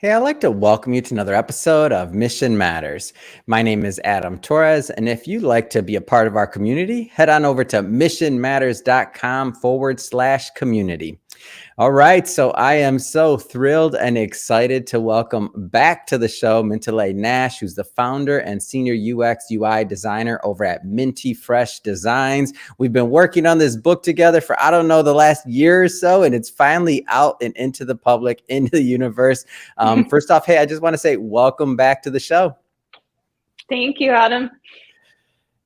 Hey, I'd like to welcome you to another episode of Mission Matters. My name is Adam Torres, and if you'd like to be a part of our community, head on over to missionmatters.com/community. All right, so I am so thrilled and excited to welcome back to the show Myntillae Nash, who's the founder and senior UX UI designer over at Myntifresh Designs. We've been working on this book together for, I don't know, the last year or so, and it's finally out and into the public, into the universe. First off, hey, I just want to say welcome back to the show. Thank you, Adam.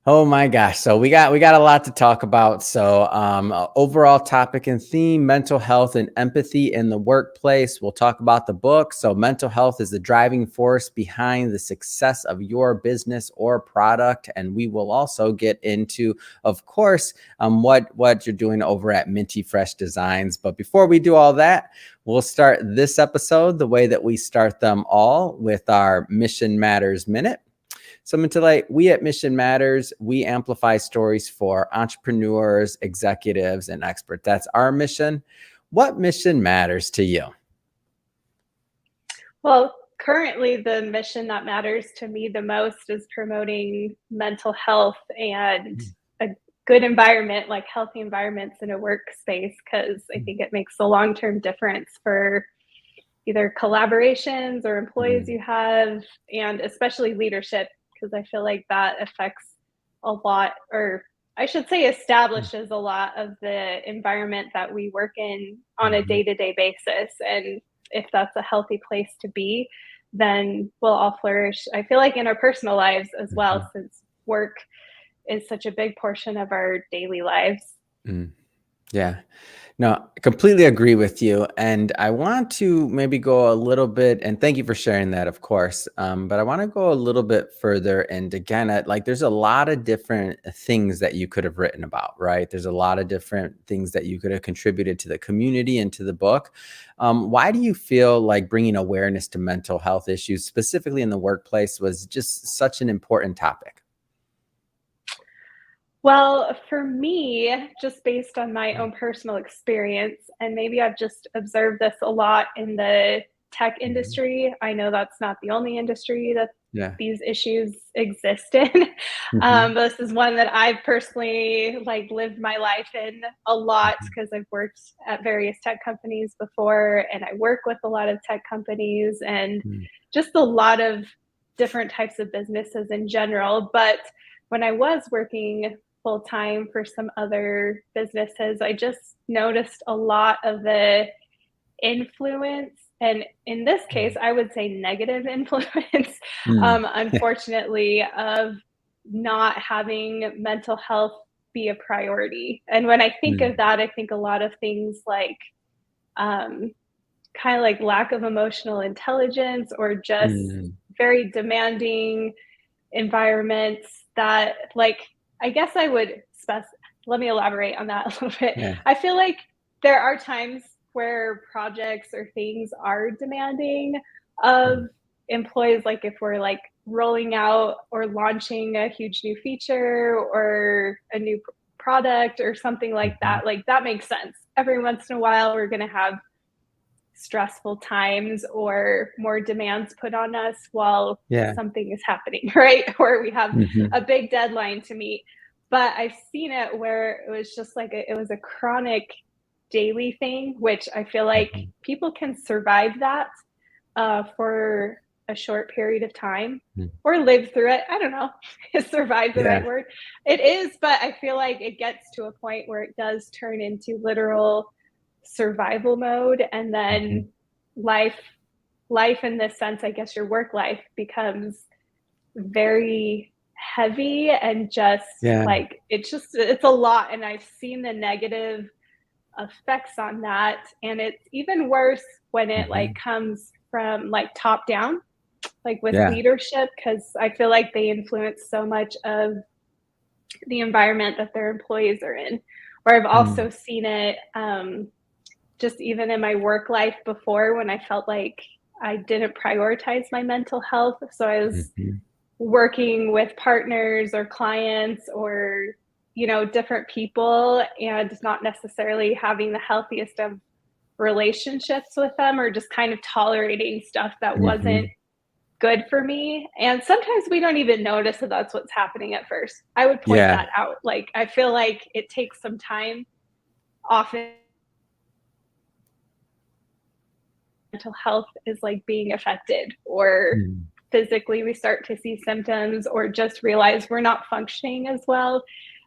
Oh my gosh. So we got a lot to talk about. So overall topic and theme, mental health and empathy in the workplace. We'll talk about the book. So mental health is the driving force behind the success of your business or product. And we will also get into, of course, what you're doing over at Myntifresh Designs. But before we do all that, we'll start this episode the way that we start them all, with our Mission Matters Minute. So Myntillae, we at Mission Matters, we amplify stories for entrepreneurs, executives, and experts. That's our mission. What mission matters to you? Well, currently the mission that matters to me the most is promoting mental health and a good environment, like healthy environments in a workspace, because I think it makes a long-term difference for either collaborations or employees you have, and especially leadership, because I feel like that affects a lot, or I should say establishes a lot of the environment that we work in on a day-to-day basis. And if that's a healthy place to be, then we'll all flourish. I feel like in our personal lives as well, since work is such a big portion of our daily lives. Yeah, no, I completely agree with you. And I want to maybe go a little bit, and thank you for sharing that, of course. But I want to go a little bit further. And again, there's a lot of different things that you could have written about, right? There's a lot of different things that you could have contributed to the community and to the book. Why do you feel like bringing awareness to mental health issues, specifically in the workplace, was just such an important topic? Well, for me, just based on my own personal experience, and maybe I've just observed this a lot in the tech industry. I know that's not the only industry that these issues exist in. But this is one that I've personally lived my life in a lot, because I've worked at various tech companies before, and I work with a lot of tech companies and just a lot of different types of businesses in general. But when I was working full time for some other businesses, I just noticed a lot of the influence, and in this case, I would say negative influence, unfortunately, of not having mental health be a priority. And when I think of that, I think a lot of things like kind of like lack of emotional intelligence, or just very demanding environments that, I guess I would let me elaborate on that a little bit. Yeah. I feel like there are times where projects or things are demanding of employees, like if we're rolling out or launching a huge new feature or a new product or something like that. That makes sense. Every once in a while, we're going to have stressful times or more demands put on us while something is happening, right? Or we have a big deadline to meet. But I've seen it where it was just it was a chronic daily thing, which I feel like people can survive that for a short period of time or live through it. I don't know, is survive the right word? It is, but I feel like it gets to a point where it does turn into literal survival mode, and then life in this sense, I guess your work life becomes very heavy and just it's a lot. And I've seen the negative effects on that, and it's even worse when it comes from top down, with leadership, because I feel like they influence so much of the environment that their employees are in. Or I've also seen it just even in my work life before, when I felt like I didn't prioritize my mental health. So I was working with partners or clients or, different people, and not necessarily having the healthiest of relationships with them, or just kind of tolerating stuff that wasn't Mhm. good for me. And sometimes we don't even notice that that's what's happening at first. I would point Yeah. that out. Like, I feel like it takes some time. Often mental health is like being affected, or Mhm. physically we start to see symptoms, or just realize we're not functioning as well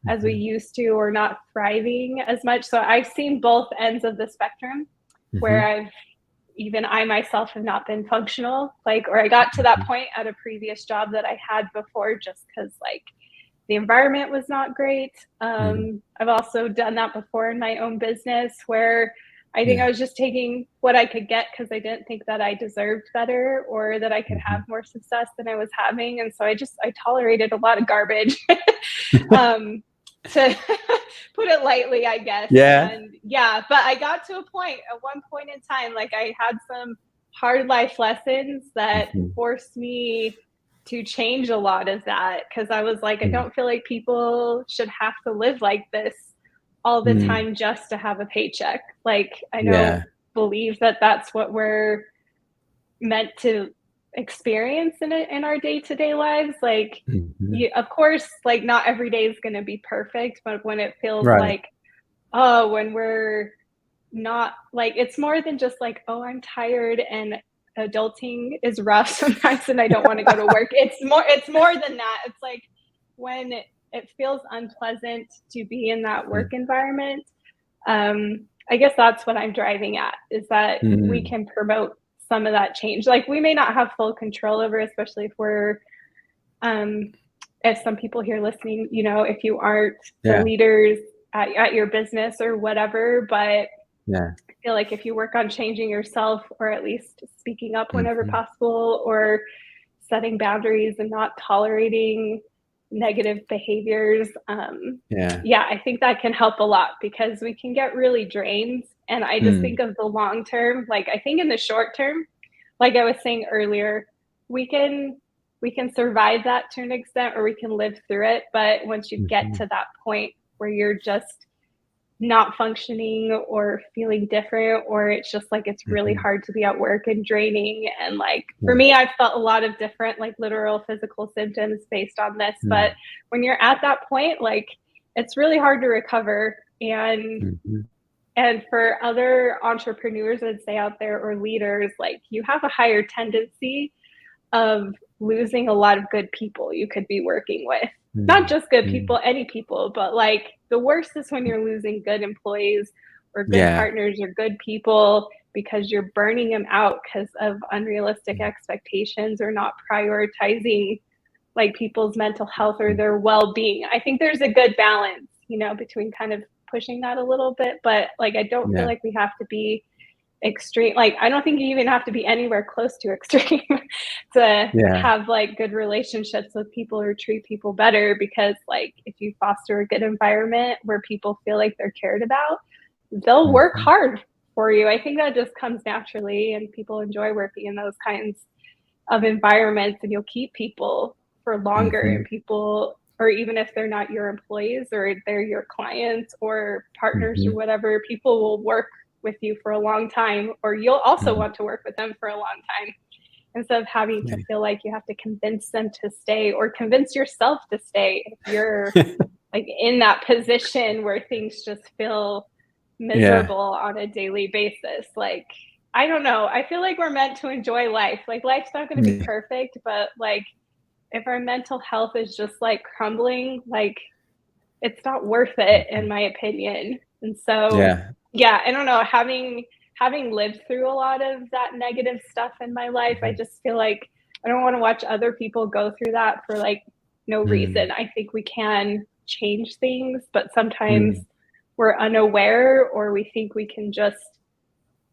as we Mhm. used to, or not thriving as much. So I've seen both ends of the spectrum, where Mhm. even I myself have not been functional, like, or I got to that Mhm. point at a previous job that I had before, just because like the environment was not great. Mhm. I've also done that before in my own business, where I think I Yeah. was just taking what I could get because I didn't think that I deserved better, or that I could have Mhm. more success than I was having. And so I tolerated a lot of garbage, um, to put it lightly, I guess. Yeah. And yeah, but I got to a point at one point in time, like I had some hard life lessons that Mhm. forced me to change a lot of that, because I was like, I Mm. don't feel like people should have to live like this all the Mm. time just to have a paycheck. Like, I don't Yeah. believe that that's what we're meant to experience in our day-to-day lives. Like, Mhm. you, of course, like not every day is going to be perfect, but when it feels Right. like, oh, when we're not, like, it's more than just like, oh, I'm tired and adulting is rough sometimes and I don't want to go to work. It's more than that. It's like when it feels unpleasant to be in that work Mhm. environment. I guess that's what I'm driving at, is that we Mm. can promote some of that change. Like, we may not have full control over, especially if we're um, if some people here listening, if you aren't the Yeah. leaders at your business or whatever, but Yeah. I feel like if you work on changing yourself, or at least speaking up whenever Mhm. possible, or setting boundaries and not tolerating negative behaviors, Yeah. yeah, I think that can help a lot, because we can get really drained. And I just Mm. think of the long term. Like, I think in the short term, like I was saying earlier, we can we can survive that to an extent, or we can live through it. But once you get Mhm. to that point where you're just not functioning or feeling different, or it's just like it's really Mhm. hard to be at work and draining. And like for Yeah. me, I've felt a lot of different, like, literal physical symptoms based on this. But Mm. when you're at that point, like, it's really hard to recover. Mhm. And for other entrepreneurs, I'd say, out there, or leaders, like, you have a higher tendency of losing a lot of good people you could be working with. Not Mm. just good Mm. people, any people, but like the worst is when you're losing good employees, or good Yeah. partners, or good people, because you're burning them out because of unrealistic Mm. expectations, or not prioritizing like people's mental health or Mm. their well-being. I think there's a good balance, between kind of pushing that a little bit, but like I don't feel Yeah. like we have to be extreme. Like, I don't think you even have to be anywhere close to extreme to Yeah. have like good relationships with people, or treat people better, because like if you foster a good environment where people feel like they're cared about, they'll work Mhm. hard for you. I think that just comes naturally, and people enjoy working in those kinds of environments, and you'll keep people for longer. And Mhm. people, or even if they're not your employees, or they're your clients or partners or Mhm. whatever, people will work with you for a long time, or you'll also Mm. want to work with them for a long time, instead of having Yeah. to feel like you have to convince them to stay, or convince yourself to stay if you're like in that position where things just feel Yeah. miserable on a daily basis. Like, I don't know. I feel like we're meant to enjoy life. Like, life's not going to be Yeah. perfect, but like if our mental health is just like crumbling, like it's not worth it, in Mhm. my opinion. And so, Yeah. yeah, I don't know. Having lived through a lot of that negative stuff in my life, I Mhm. just feel like I don't want to watch other people go through that for like no Mm. reason. I think we can change things, but sometimes Mm. we're unaware, or we think we can just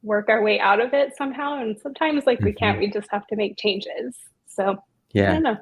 work our way out of it somehow. And sometimes, like, we can't. Mhm. We just have to make changes. So I Yeah. don't know.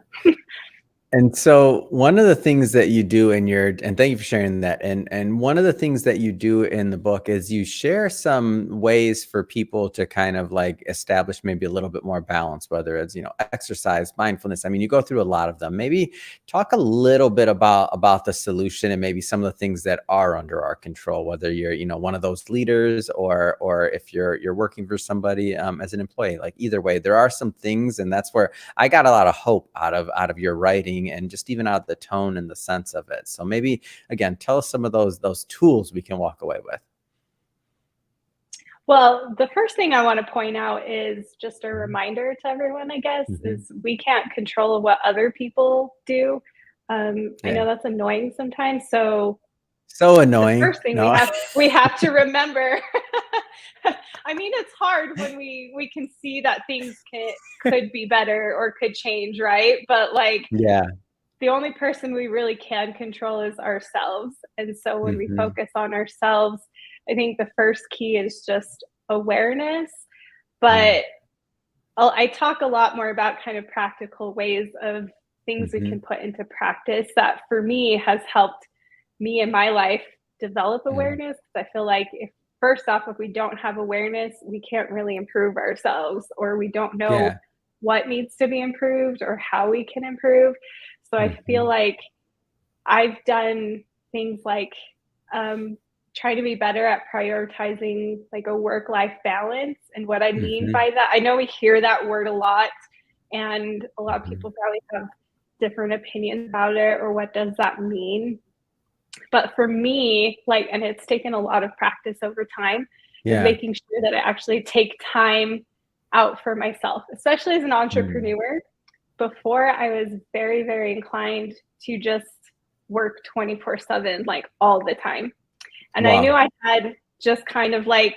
And so one of the things that you do in your, and thank you for sharing that. And one of the things that you do in the book is you share some ways for people to kind of like establish maybe a little bit more balance, whether it's, exercise, mindfulness. I mean, you go through a lot of them. Maybe talk a little bit about the solution and maybe some of the things that are under our control, whether you're, one of those leaders or if you're working for somebody as an employee. Like either way, there are some things, and that's where I got a lot of hope out of your writing and just even out of the tone and the sense of it. So maybe again, tell us some of those tools we can walk away with. Well, the first thing I want to point out is just a reminder to everyone, I guess, is we can't control what other people do. I know that's annoying sometimes. So So the annoying. first thing No. we have to remember. I mean, it's hard when we can see that things could be better or could change, right? But like, Yeah. the only person we really can control is ourselves. And so when we Mm-hmm. focus on ourselves, I think the first key is just awareness. Mm-hmm. But I talk a lot more about kind of practical ways of things we Mm-hmm. can put into practice that for me has helped me in my life develop awareness. I feel like first off, if we don't have awareness, we can't really improve ourselves, or we don't know Yeah. what needs to be improved or how we can improve. So I feel Mm-hmm. like I've done things like try to be better at prioritizing like a work-life balance. And what I mean Mm-hmm. by that, I know we hear that word a lot, and a lot of Mm-hmm. people probably have different opinions about it or what does that mean. But for me, like, and it's taken a lot of practice over time, is Yeah. making sure that I actually take time out for myself, especially as an Mm. entrepreneur. Before, I was very, very inclined to just work 24/7, like all the time. And I knew Wow. I had just kind of like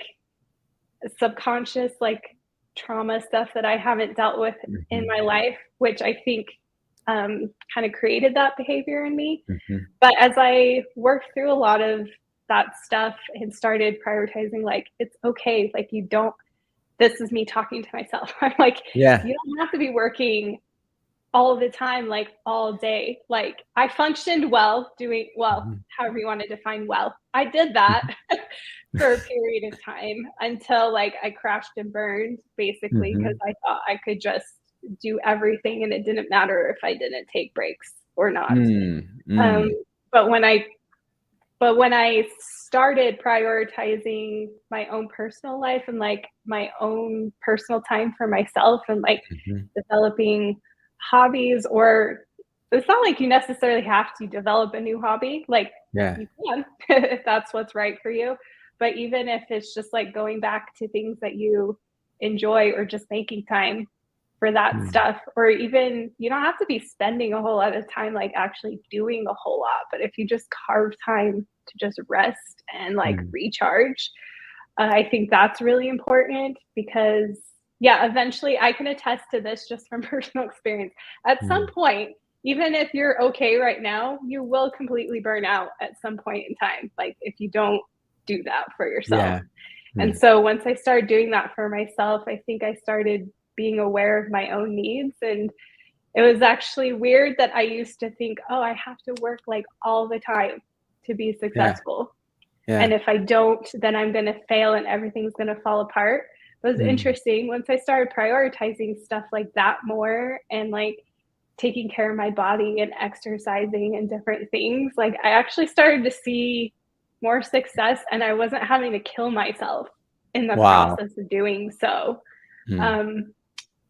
subconscious, like trauma stuff that I haven't dealt with in Mm-hmm. my life, which I think kind of created that behavior in me. Mm-hmm. But as I worked through a lot of that stuff and started prioritizing, like, it's okay. Like, you don't, this is me talking to myself. I'm like, Yeah. you don't have to be working all the time, like all day. Like, I functioned well doing, well, Mm-hmm. however you want to define well. I did that for a period of time until like I crashed and burned basically because Mm-hmm. I thought I could just do everything and it didn't matter if I didn't take breaks or not. Um, Mm-hmm. but when I started prioritizing my own personal life and like my own personal time for myself and like Mm-hmm. developing hobbies, or it's not like you necessarily have to develop a new hobby, like Yeah. you can if that's what's right for you. But even if it's just like going back to things that you enjoy or just making time for that Mm. stuff, or even you don't have to be spending a whole lot of time like actually doing a whole lot, but if you just carve time to just rest and like Mm. recharge, I think that's really important because yeah, eventually I can attest to this just from personal experience. At some Mm. point, even if you're okay right now, you will completely burn out at some point in time, like if you don't do that for yourself. Yeah. And Mm. so once I started doing that for myself, I think I started being aware of my own needs. And it was actually weird that I used to think, oh, I have to work like all the time to be Yeah. successful. And Yeah. if I don't, then I'm going to fail and everything's going to fall apart. It was Mm. interesting once I started prioritizing stuff like that more and like taking care of my body and exercising and different things. Like I actually started to see more success and I wasn't having to kill myself in the Wow. process of doing so. Mm. Um,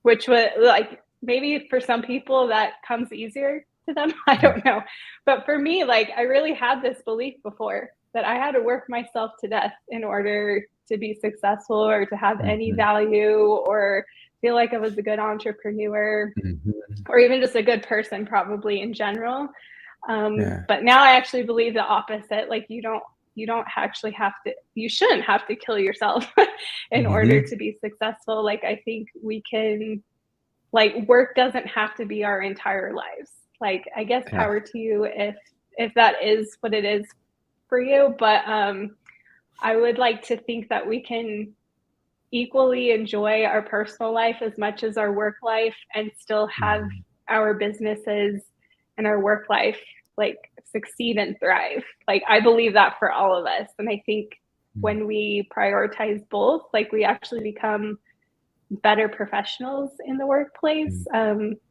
which was like maybe for some people that comes easier to them. I Yeah. don't know. But for me, like I really had this belief before that I had to work myself to death in order to be successful or to have any Mhm. value or feel like I was a good entrepreneur Mhm. or even just a good person, probably in general. Yeah. But now I actually believe the opposite. Like you don't actually have to, you shouldn't have to kill yourself in order Mhm. to be successful. Like I think we can, like work doesn't have to be our entire lives. Like I guess Yeah. power to you if that is what it is for you. But I would like to think that we can equally enjoy our personal life as much as our work life and still have Mhm. our businesses and our work life like succeed and thrive. Like I believe that for all of us. And I think when we prioritize both, like we actually become better professionals in the workplace.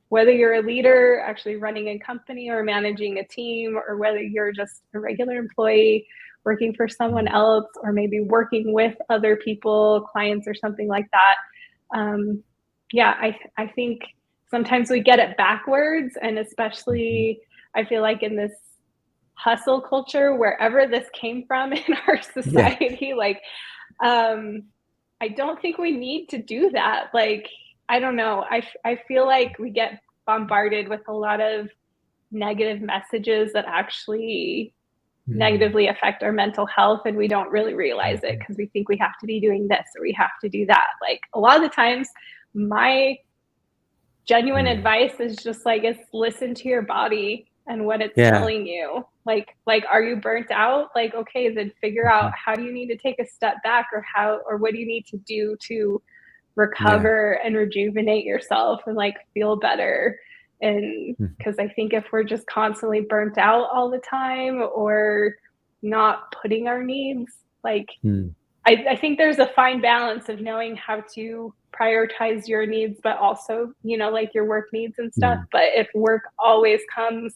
Whether you're a leader actually running a company or managing a team, or whether you're just a regular employee working for someone else, or maybe working with other people, clients or something like that. I think sometimes we get it backwards, and especially I feel like in this hustle culture, wherever this came from in our society, like I don't think we need to do that. Like, I don't know. I feel like we get bombarded with a lot of negative messages that actually negatively affect our mental health, and we don't really realize it because we think we have to be doing this or we have to do that. Like a lot of the times, my genuine advice is just like, is listen to your body and what it's telling you. Like, are you burnt out? Like, okay, then figure out how do you need to take a step back, or what do you need to do to recover and rejuvenate yourself and like feel better. And because I think if we're just constantly burnt out all the time or not putting our needs, like I think there's a fine balance of knowing how to prioritize your needs, but also, you know, like your work needs and stuff. But if work always comes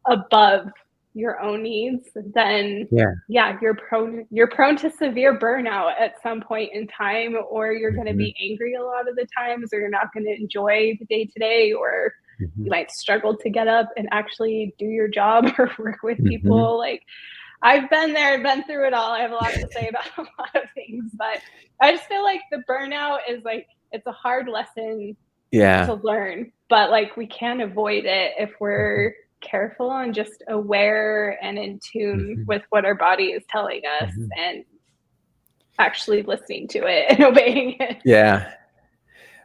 above your own needs, then you're prone to severe burnout at some point in time, or you're going to be angry a lot of the times, or you're not going to enjoy the day to day, or you might struggle to get up and actually do your job or work with people. Like I've been there, been through it all. I have a lot to say about a lot of things, but I just feel like the burnout is like, it's a hard lesson to learn, but like we can avoid it if we're careful and just aware and in tune with what our body is telling us and actually listening to it and obeying it. Yeah.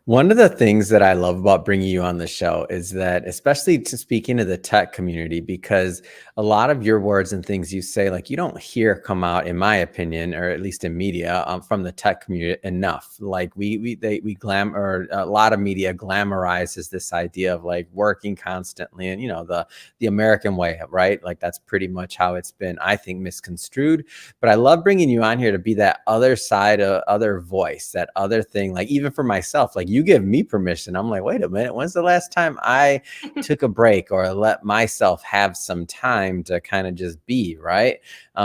One of the things that I love about bringing you on the show is that, especially to speaking to the tech community, because a lot of your words and things you say, like you don't hear come out, in my opinion, or at least in media, from the tech community enough. Like we a lot of media glamorizes this idea of like working constantly, and you know the American way, right? Like that's pretty much how it's been, I think, misconstrued. But I love bringing you on here to be that other side, other voice, that other thing. Like even for myself, like you give me permission. I'm like, wait a minute, when's the last time I took a break or let myself have some time to kind of just be, right?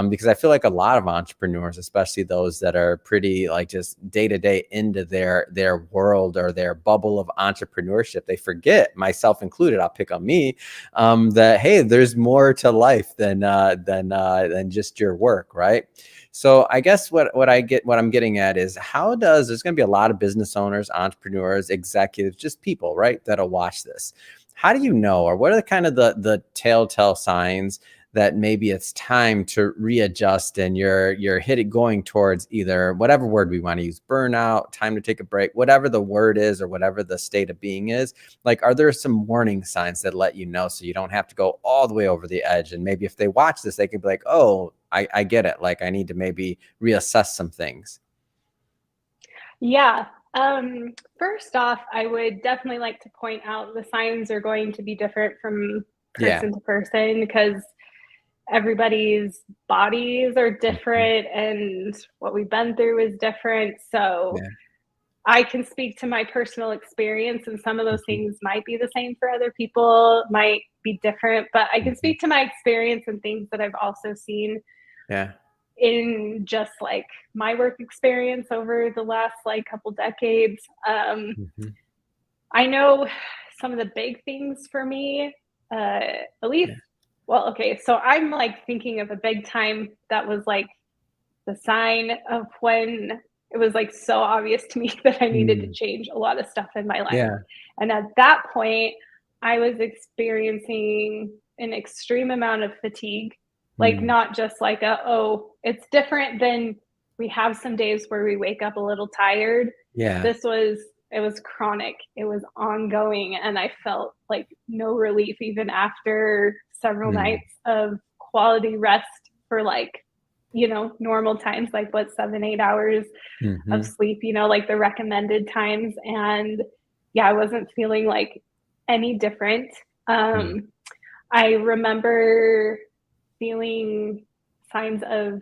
Because I feel like a lot of entrepreneurs, especially those that are pretty like just day to day into their world or their bubble of entrepreneurship, they forget, myself included, I'll pick on me, that hey, there's more to life than just your work, right? So I guess what I'm getting at is there's going to be a lot of business owners, entrepreneurs, executives, just people, right, that'll watch this. How do you know, or what are the kind of the telltale signs that maybe it's time to readjust and you're going towards either whatever word we want to use, burnout, time to take a break, whatever the word is or whatever the state of being is? Like, are there some warning signs that let you know so you don't have to go all the way over the edge? And maybe if they watch this, they can be like, oh, I get it. Like I need to maybe reassess some things. Yeah. First off, I would definitely like to point out the signs are going to be different from person to person, because everybody's bodies are different and what we've been through is different. So I can speak to my personal experience, and some of those things might be the same for other people, might be different, but I can speak to my experience and things that I've also seen in just like my work experience over the last like couple decades. I know some of the big things for me, at least. Well, okay, so I'm like thinking of a big time that was like the sign of when it was like so obvious to me that I needed to change a lot of stuff in my life. And at that point, I was experiencing an extreme amount of fatigue, like not just like it's different than we have some days where we wake up a little tired. It was chronic, it was ongoing, and I felt like no relief even after several nights of quality rest for like, you know, normal times, like 7-8 hours of sleep, you know, like the recommended times. And I wasn't feeling like any different. I remember feeling signs of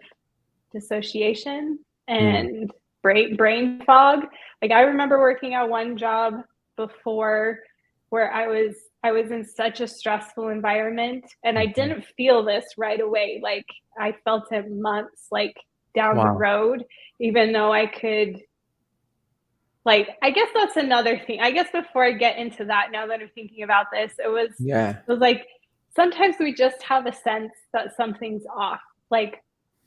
dissociation and brain fog. Like I remember working at one job before where I was in such a stressful environment, and I Mhm. didn't feel this right away. Like I felt it months like down the Wow. road, even though I could, like, I guess that's another thing. I guess before I get into that, now that I'm thinking about this, Yeah. it was like sometimes we just have a sense that something's off. Like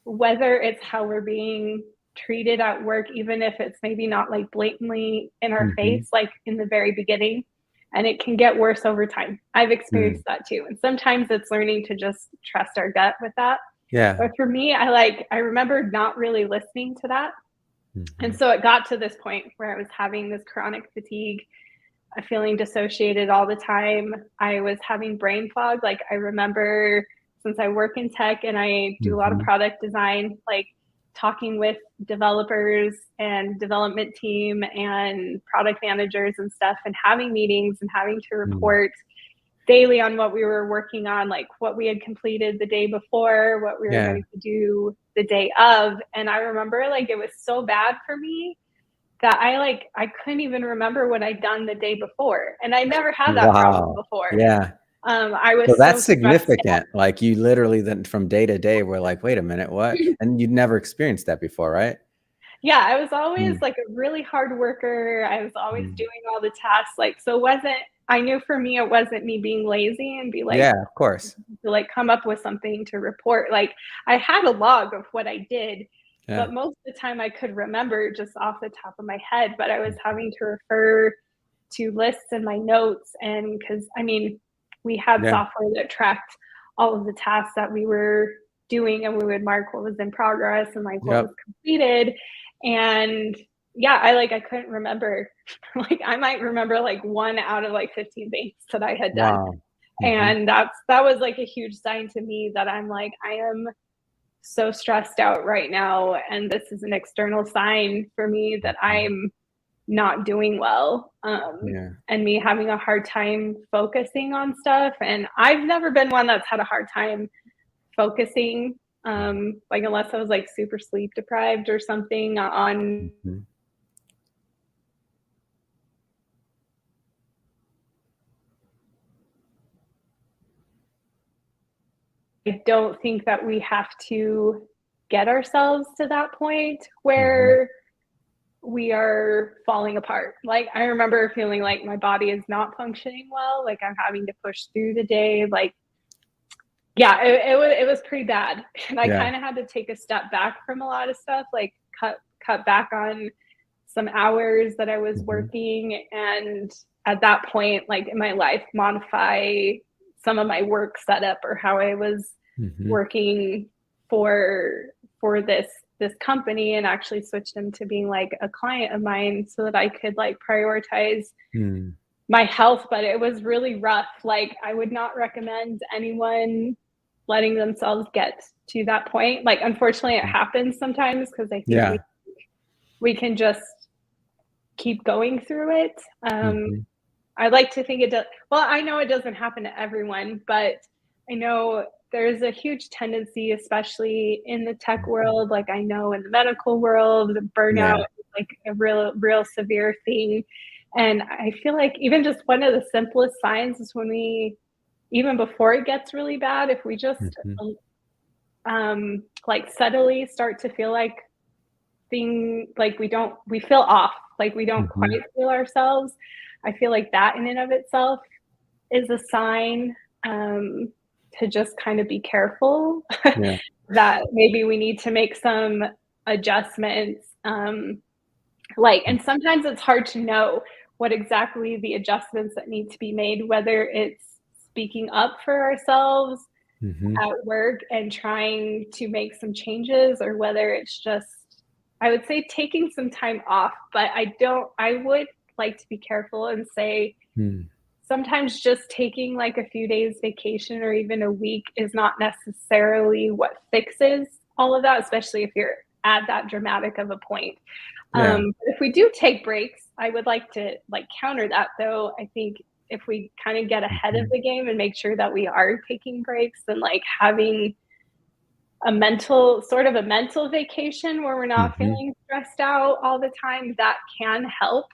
whether it's how we're being treated at work, even if it's maybe not like blatantly in our Mhm. face, like in the very beginning, and it can get worse over time. I've Mm. experienced that too. And sometimes it's learning to just trust our gut with that. Yeah. But for me, I remember not really listening to that. And Mhm. so it got to this point where I was having this chronic fatigue, feeling dissociated all the time. I was having brain fog. Like I remember, since I work in tech and I do a lot of Mhm. product design, like talking with developers and development team and product managers and stuff, and having meetings and having to Mm. report daily on what we were working on, like what we had completed the day before, what we were Yeah. going to do the day of. And I remember like it was so bad for me that I couldn't even remember what I'd done the day before. And I never had that problem Wow. before. Yeah. I was So so that's stressed significant. Like you literally then from day to day were like, wait a minute, what? out. And you'd never experienced that before, right? Yeah, I was always Mm. like a really hard worker. I was always Mm. doing all the tasks. Like, so it wasn't, I knew for me, it wasn't me being lazy and be like, Yeah, of course. to like come up with something to report. Like I had a log of what I did, Yeah. but most of the time I could remember just off the top of my head, but I was Mhm. having to refer to lists in my notes. And because I mean, we had Yeah. software that tracked all of the tasks that we were doing, and we would mark what was in progress and like what was Yep. completed. And yeah, I couldn't remember. Like I might remember like one out of like 15 things that I had done. Wow. Mhm. And that was like a huge sign to me that I'm like, I am so stressed out right now. And this is an external sign for me that Mhm. I'm not doing well, Yeah. and me having a hard time focusing on stuff. And I've never been one that's had a hard time focusing, Mhm. like unless I was like super sleep deprived or something on. Mhm. I don't think that we have to get ourselves to that point Mhm. where we are falling apart. Like I remember feeling like my body is not functioning well, like I'm having to push through the day. Like yeah, it was pretty bad. And I Yeah. kind of had to take a step back from a lot of stuff, like cut back on some hours that I was Mhm. working, and at that point, like in my life, modify some of my work setup or how I was Mhm. working for for this company, and actually switch them to being like a client of mine so that I could like prioritize Mm. my health. But it was really rough. Like I would not recommend anyone letting themselves get to that point. Like unfortunately it Mhm. happens sometimes because I think Yeah. we can just keep going through it. Mhm. I like to think it does. Well, I know it doesn't happen to everyone, but I know there's a huge tendency, especially in the tech Mhm. world. Like I know in the medical world, burnout Yeah. is like a real severe thing. And I feel like even just one of the simplest signs is when we, even before it gets really bad, if we just Mhm. like subtly start to feel like we feel off, like we don't quite Mhm. feel ourselves. I feel like that in and of itself is a sign, um, to just kind of be careful Yeah. that maybe we need to make some adjustments. Like, and sometimes it's hard to know what exactly the adjustments that need to be made, whether it's speaking up for ourselves Mhm. at work and trying to make some changes, or whether it's just, I would say, taking some time off. But I would like to be careful and say Mm. sometimes just taking like a few days vacation or even a week is not necessarily what fixes all of that, especially if you're at that dramatic of a point. Yeah. But if we do take breaks, I would like to like counter that though. I think if we kind of get ahead of the game and make sure that we are taking breaks and like having a mental vacation where we're not feeling stressed out all the time, that can help.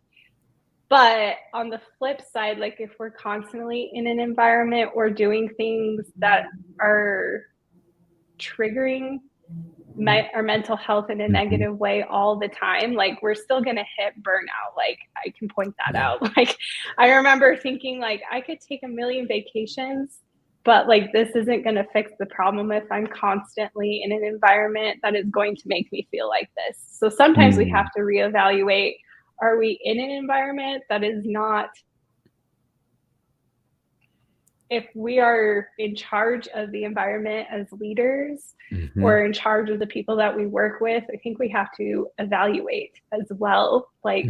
But on the flip side, like if we're constantly in an environment or doing things that are triggering our mental health in a negative way all the time, like we're still going to hit burnout. Like I can point that out. Like I remember thinking like I could take a million vacations, but like this isn't going to fix the problem if I'm constantly in an environment that is going to make me feel like this. So sometimes we have to reevaluate, are we in an environment that is not, if we are in charge of the environment as leaders or in charge of the people that we work with, I think we have to evaluate as well. Like,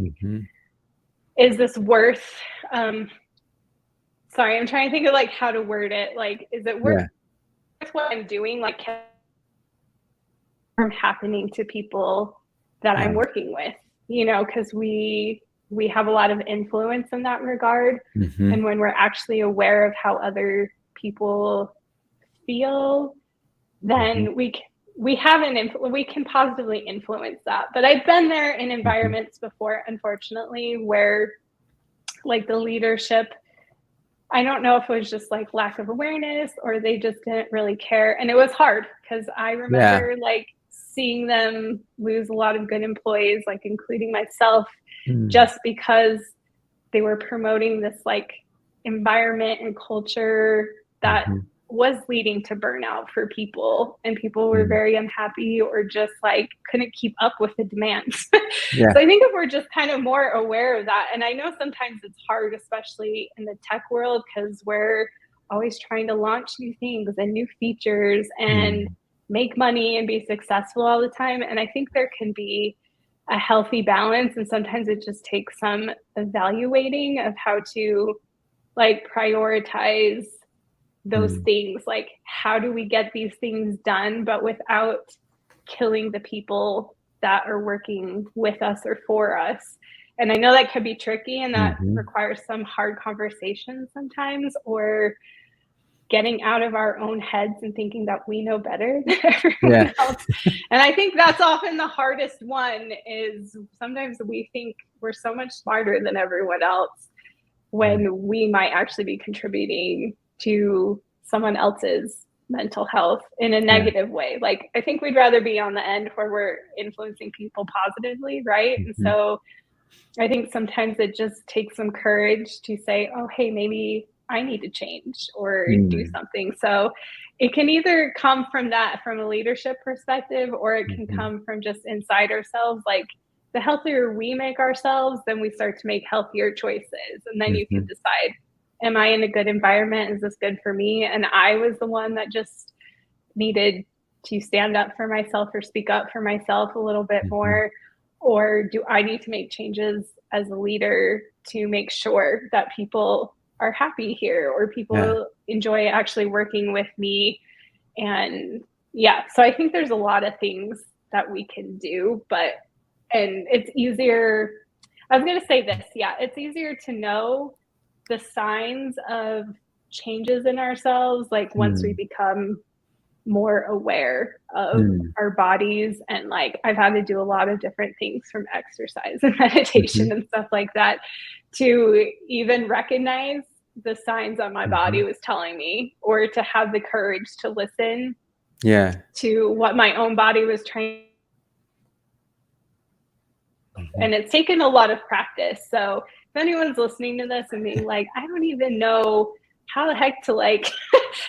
is this worth, sorry, I'm trying to think of like how to word it. Like, is it worth what I'm doing? Like, from happening to people that I'm working with, you know, because we have a lot of influence in that regard. And when we're actually aware of how other people feel, then we can positively influence that. But I've been there in environments before, unfortunately, where like the leadership, I don't know if it was just like lack of awareness or they just didn't really care. And it was hard because I remember like seeing them lose a lot of good employees, like including myself, just because they were promoting this like environment and culture that was leading to burnout for people, and people were very unhappy or just like couldn't keep up with the demands. So I think if we're just kind of more aware of that, and I know sometimes it's hard, especially in the tech world, because we're always trying to launch new things and new features and make money and be successful all the time. And I think there can be a healthy balance, and sometimes it just takes some evaluating of how to like prioritize those things. Like, how do we get these things done, but without killing the people that are working with us or for us? And I know that could be tricky, and that requires some hard conversations sometimes, or getting out of our own heads and thinking that we know better than everyone else. And I think that's often the hardest one, is sometimes we think we're so much smarter than everyone else when we might actually be contributing to someone else's mental health in a negative way. Like, I think we'd rather be on the end where we're influencing people positively, right? And so I think sometimes it just takes some courage to say, oh, hey, maybe I need to change or do something. So it can either come from that, from a leadership perspective, or it can come from just inside ourselves. Like, the healthier we make ourselves, then we start to make healthier choices. And then you can decide, am I in a good environment? Is this good for me? And I was the one that just needed to stand up for myself or speak up for myself a little bit more. Or do I need to make changes as a leader to make sure that people are happy here, or people enjoy actually working with me? And so I think there's a lot of things that we can do, and it's easier. I was going to say this. It's easier to know the signs of changes in ourselves, like once we become more aware of our bodies. And like, I've had to do a lot of different things, from exercise and meditation and stuff like that, to even recognize the signs that my body was telling me, or to have the courage to listen to what my own body was trying. And it's taken a lot of practice. So if anyone's listening to this and being like, I don't even know how the heck to like,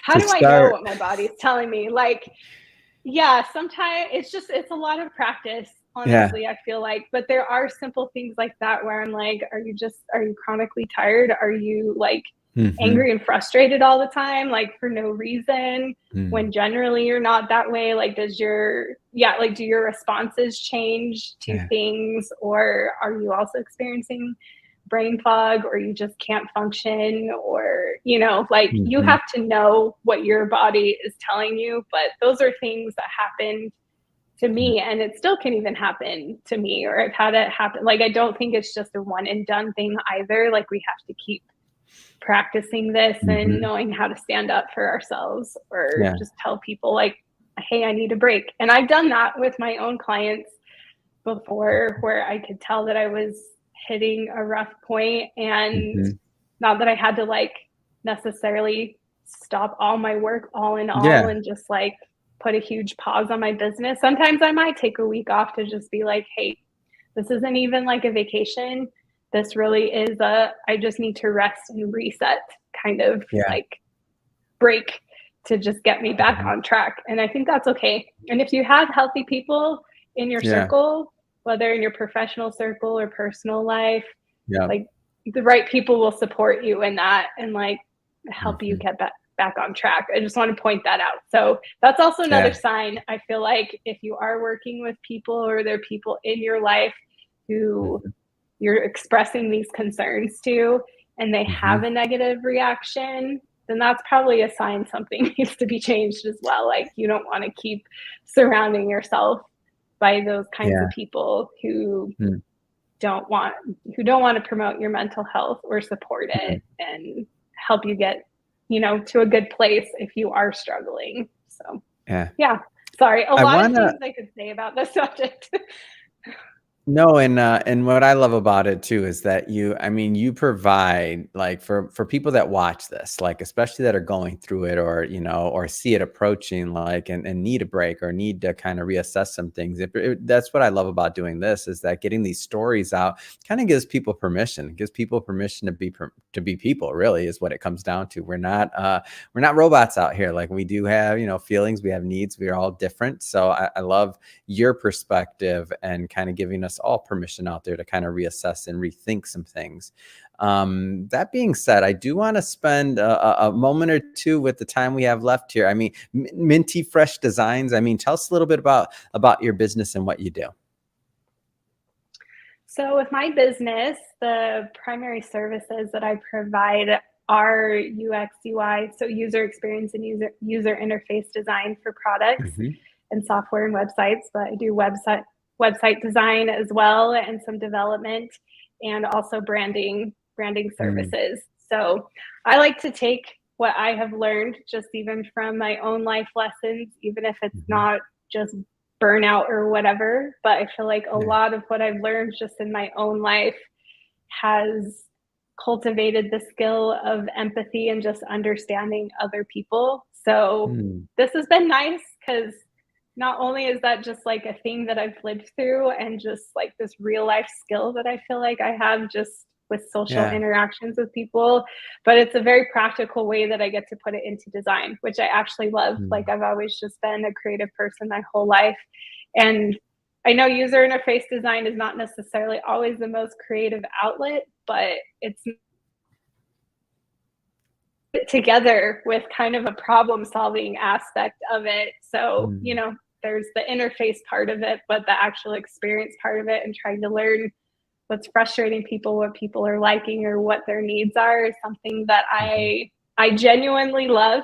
how do I know what my body's telling me? Like, sometimes it's a lot of practice, honestly, I feel like. But there are simple things like that where I'm like, are you chronically tired? Are you like angry and frustrated all the time, like for no reason, when generally you're not that way? Like, do your responses change to things? Or are you also experiencing brain fog, or you just can't function? Or, you have to know what your body is telling you. But those are things that happened to me, and it still can even happen to me, or I've had it happen. Like, I don't think it's just a one and done thing either. Like, we have to keep practicing this and Mhm. knowing how to stand up for ourselves or Yeah. just tell people like, hey, I need a break. And I've done that with my own clients before where I could tell that I was hitting a rough point, and Mhm. not that I had to like necessarily stop all my work all in all Yeah. and just like put a huge pause on my business. Sometimes I might take a week off to just be like, hey, this isn't even like a vacation. This really is I just need to rest and reset kind of Yeah. like break to just get me back Mhm. on track. And I think that's okay. And if you have healthy people in your Yeah. circle, whether in your professional circle or personal life, Yeah. like the right people will support you in that and like help you Mhm. get back on track. I just want to point that out. So that's also another Yeah. sign. I feel like if you are working with people or there are people in your life who Mhm. you're expressing these concerns to and they have Mhm. a negative reaction, then that's probably a sign something needs to be changed as well. Like you don't want to keep surrounding yourself by those kinds Yeah. of people Mm. don't want who don't want to promote your mental health or support Mm. it and help you get, to a good place if you are struggling. So, Yeah. yeah. Sorry, a I lot of wanna things I could say about this subject. No, and what I love about it too is that I mean, you provide like for people that watch this, like especially that are going through it or or see it approaching, like and need a break or need to kind of reassess some things. That's what I love about doing this is that getting these stories out kind of gives people permission. It gives people permission to be people. Really, is what it comes down to. We're not robots out here. Like we do have feelings, we have needs. We are all different. So I love your perspective and kind of giving us all permission out there to kind of reassess and rethink some things. That being said, I do want to spend a moment or two with the time we have left here. I mean, Myntifresh Designs. I mean, tell us a little bit about your business and what you do. So, with my business, the primary services that I provide are UX, UI, so user experience and user interface design for products Hmm. and software and websites. But I do website design as well and some development and also branding Mm, services. So, I like to take what I have learned just even from my own life lessons, even if it's mhm. not just burnout or whatever. But I feel like a Yeah. lot of what I've learned just in my own life has cultivated the skill of empathy and just understanding other people. So Mm, this has been nice because not only is that just like a thing that I've lived through and just like this real life skill that I feel like I have just with social yeah. interactions with people, but it's a very practical way that I get to put it into design, which I actually love. Like Mm, I've always just been a creative person my whole life. And I know user interface design is not necessarily always the most creative outlet, but it's together with kind of a problem solving aspect of it. So, mm, there's the interface part of it, but the actual experience part of it and trying to learn what's frustrating people, what people are liking or what their needs are is something that mhm, I genuinely love.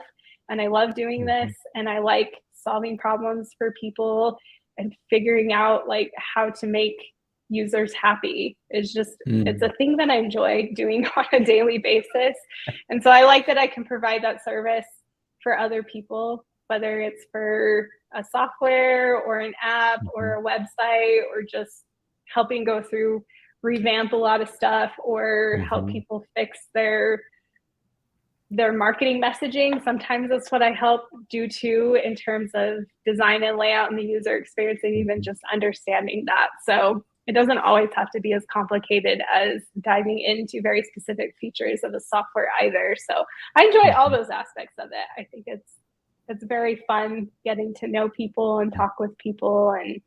And I love doing this mhm, and I like solving problems for people and figuring out like how to make users happy is just it's mm, a thing that I enjoy doing on a daily basis. And so I like that I can provide that service for other people, whether it's for a software or an app mhm, or a website or just helping go through revamp a lot of stuff or help mhm, people fix their marketing messaging. Sometimes that's what I help do too in terms of design and layout and the user experience and even mhm, just understanding that. So it doesn't always have to be as complicated as diving into very specific features of the software either. So I enjoy all mhm. those aspects of it. I think it's very fun getting to know people and talk with people and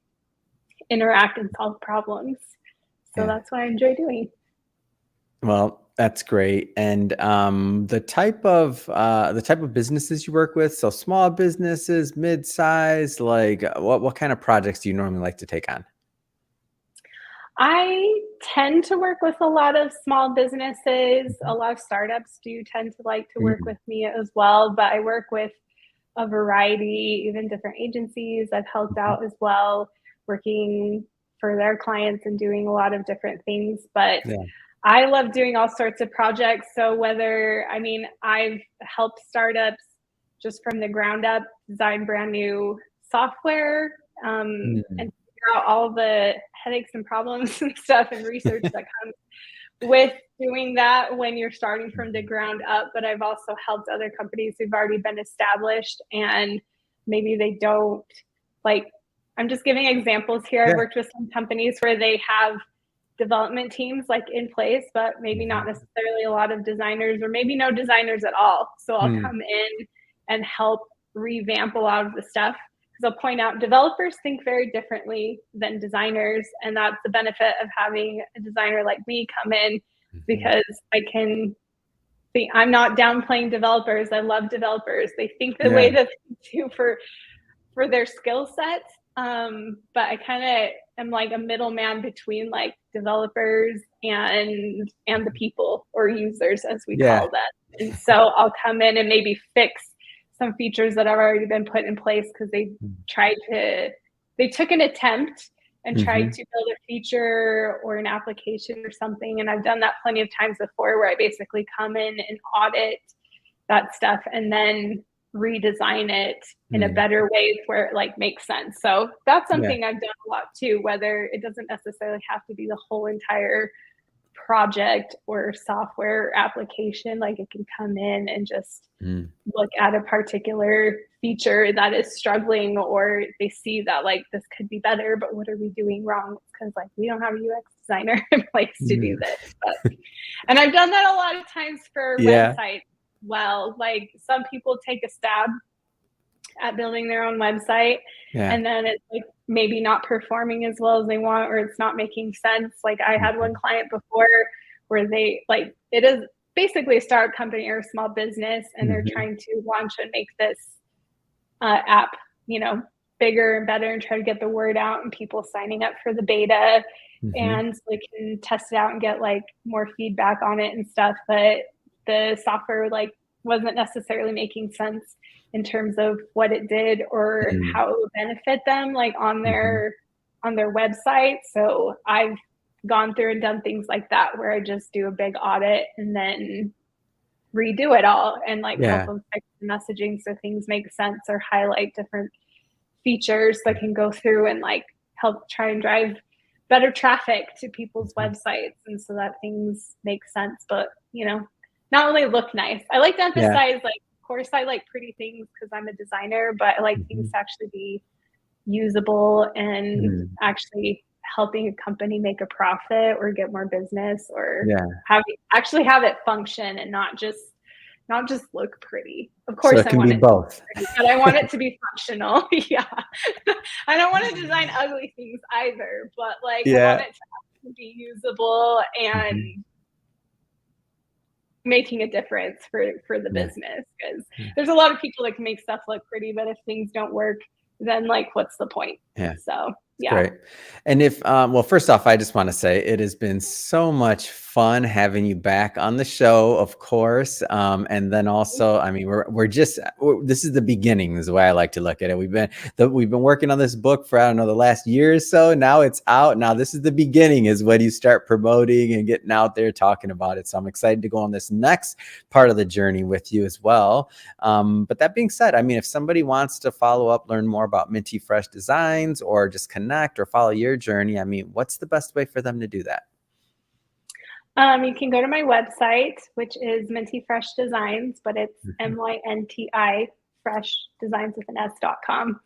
interact and solve problems. So Yeah. that's what I enjoy doing. Well, that's great. And the type of businesses you work with, so small businesses, mid-size, like what kind of projects do you normally like to take on? I tend to work with a lot of small businesses. A Mhm. lot of startups do tend to like to work Mm, with me as well, but I work with a variety, even different agencies. I've helped mhm. out as well, working for their clients and doing a lot of different things. But Yeah. I love doing all sorts of projects. So whether, I mean, I've helped startups just from the ground up design brand new software, and figure out all the headaches and problems and stuff and research that comes with doing that when you're starting from the ground up. But I've also helped other companies who've already been established and maybe they don't, like, I'm just giving examples here. I've worked with some companies where they have development teams like in place, but maybe not necessarily a lot of designers, or maybe no designers at all. So I'll come in and help revamp a lot of the stuff. Because I'll point out developers think very differently than designers. And that's the benefit of having a designer like me come in, because I can see, I'm not downplaying developers. I love developers. They think the way that they do for their skill set. But I kind of am like a middleman between like developers and the people, or users as we call them. And so I'll come in and maybe fix some features that have already been put in place, because they took an attempt and tried to build a feature or an application or something. And I've done that plenty of times before, where I basically come in and audit that stuff and then redesign it in a better way where it like makes sense. So that's something I've done a lot too, whether it doesn't necessarily have to be the whole entire project or software application. Like it can come in and just look at a particular feature that is struggling, or they see that like this could be better, but what are we doing wrong? Because like we don't have a UX designer in place to do this. And I've done that a lot of times for websites. Well, like some people take a stab at building their own website, and then it's like maybe not performing as well as they want, or it's not making sense. Like I had one client before where they like, it is basically a startup company or a small business, and they're trying to launch and make this app, you know, bigger and better and try to get the word out and people signing up for the beta and so they can test it out and get like more feedback on it and stuff. But the software like wasn't necessarily making sense in terms of what it did or how it would benefit them like on their website. So I've gone through and done things like that, where I just do a big audit and then redo it all and like help them fix the messaging so things make sense, or highlight different features that can go through and like help try and drive better traffic to people's websites, and so that things make sense, but you know, not only look nice. I like to emphasize like, of course I like pretty things because I'm a designer, but I like things to actually be usable and actually helping a company make a profit or get more business, or actually have it function and not just look pretty. Of course, so it can be both, pretty, but I want it to be functional. I don't want to design ugly things either, but like I want it to be usable and making a difference for the business, because there's a lot of people that can make stuff look pretty, but if things don't work, then like what's the point? So Great. And if, well, first off, I just want to say it has been so much fun having you back on the show, of course. And then also, I mean, this is the beginning is the way I like to look at it. We've been working on this book for, I don't know, the last year or so. Now it's out. Now this is the beginning, is when you start promoting and getting out there talking about it. So I'm excited to go on this next part of the journey with you as well. But that being said, I mean, if somebody wants to follow up, learn more about Myntifresh Designs, or just connect or follow your journey, I mean, what's the best way for them to do that? You can go to my website, which is Myntifresh Designs, but it's MYNTI Fresh Designs with an S.com,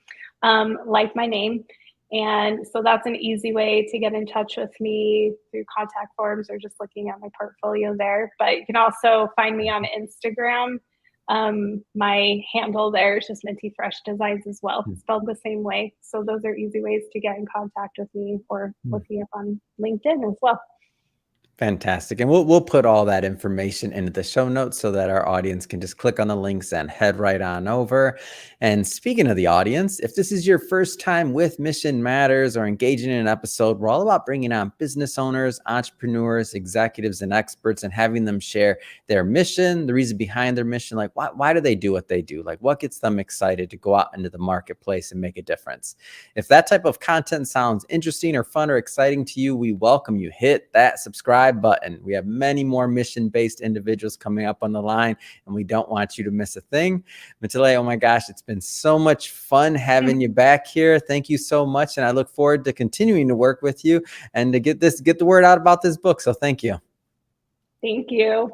like my name. And so that's an easy way to get in touch with me through contact forms or just looking at my portfolio there. But you can also find me on Instagram. My handle there is just Myntifresh Designs as well, spelled the same way. So those are easy ways to get in contact with me, or look me up on LinkedIn as well. Fantastic. And we'll put all that information into the show notes so that our audience can just click on the links and head right on over. And speaking of the audience, if this is your first time with Mission Matters or engaging in an episode, we're all about bringing on business owners, entrepreneurs, executives, and experts, and having them share their mission, the reason behind their mission, like why do they do what they do? Like what gets them excited to go out into the marketplace and make a difference? If that type of content sounds interesting or fun or exciting to you, we welcome you. Hit that subscribe subscribe button. We have many more mission-based individuals coming up on the line, and we don't want you to miss a thing. Myntillae, oh my gosh, it's been so much fun having you back here. Thank you so much, and I look forward to continuing to work with you and to get the word out about this book. So thank you. Thank you.